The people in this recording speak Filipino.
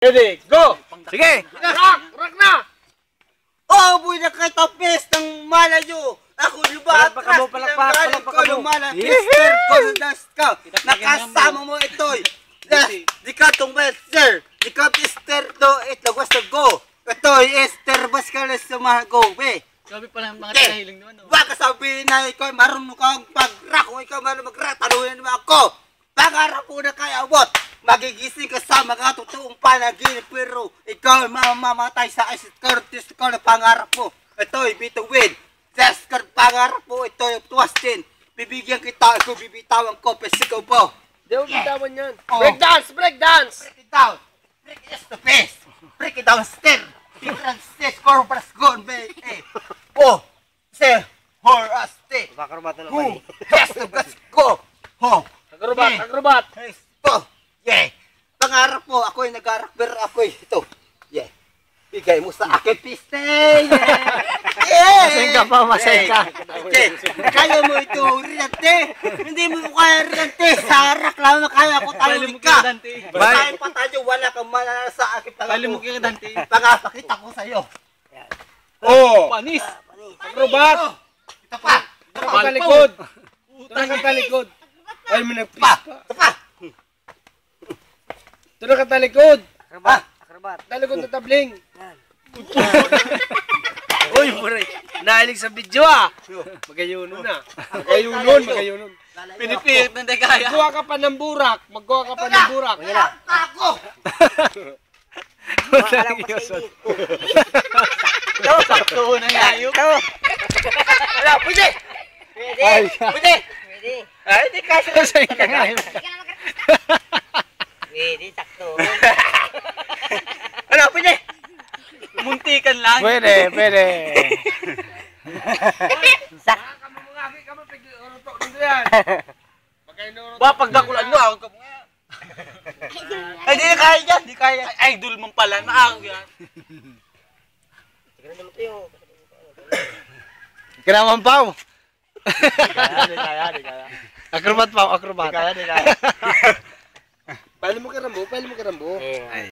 Ready, go! Sige! Rock na! Oh, buhay na kay Topes ng malayo. Ako luba Palakpak mo, palakpak mo. lumala. Mister Goldas ka. Nakasama mo ito'y. Di ka tong Mister. Di ka Mister do. Ito gusto go. Ito'y Esther Bascales sa mga go. Be. Sabi pala mga tahiling naman. Baka sabihin na ikaw marunong kang pag-rock. O ikaw marunong mag-rock. Taluhin naman ako. Pangarap ko na kay abot. Magigising ka sa mga totoong panaginip pero ikaw mamamatay sa Ice Curtis ko na pangarap mo. Ito'y bituin. Jessica, pangarap mo ito'y tuwas din. Bibigyan kita, ikaw bibitawan ko, pesigaw po. Di mo bitawan yan. Oh. Break dance! Break dance! Break it down. Break it the face. Break it down, stair. Different stage, corpus gone, babe. Oh, say, hor, aste. Bakarubat na Who? naman. Yes, let's go. Ho. Agrubat! Agrubat! Ito. Yeah. Pangarap mo, ako'y nag-arakber, ako'y ito. Yeah. Bigay mo sa akin, piste. Yeah. Yeah. Masay ka pa, masay ka. Okay. Kaya mo ito, Rinante. Hindi mo kaya, Rinante. Sa arak lang na kaya ko tayo ka. Tayo pa tayo, wala kang malala sa akin. Kali mo kaya Dante. Pangapakita ko sa'yo. Oh! Panis! Agrubat! Ito pa. Ito ka talikod! Ito ka talikod! Ay mo nagpis pa! Ito pa. Ito ka talikod! Akrobat, akrobat. Talikod na tabling! Uy, pare. Nahilig sa video ah. Magayunon na. Magayunon, magayunon. Pinipilit na kaya. Magkuha ka pa ng burak. Magkuha ka pa ng burak. Ako. Sakto na ngayon. Wala, pwede. Pwede. Ay, hindi kasi. Pwede, sakto. Wala, pwede. Muntikan lang. Pwede, pwede. Ba, pagdakulan mo, ako ka mo nga. Ay, di kaya yan. Di kaya. Ay, idol mong pala. Naako yan. Kinaman pa. Di kaya. Akrobat pa, akrobat. Di kaya. Pwede mo karambo, pwede mo karambo.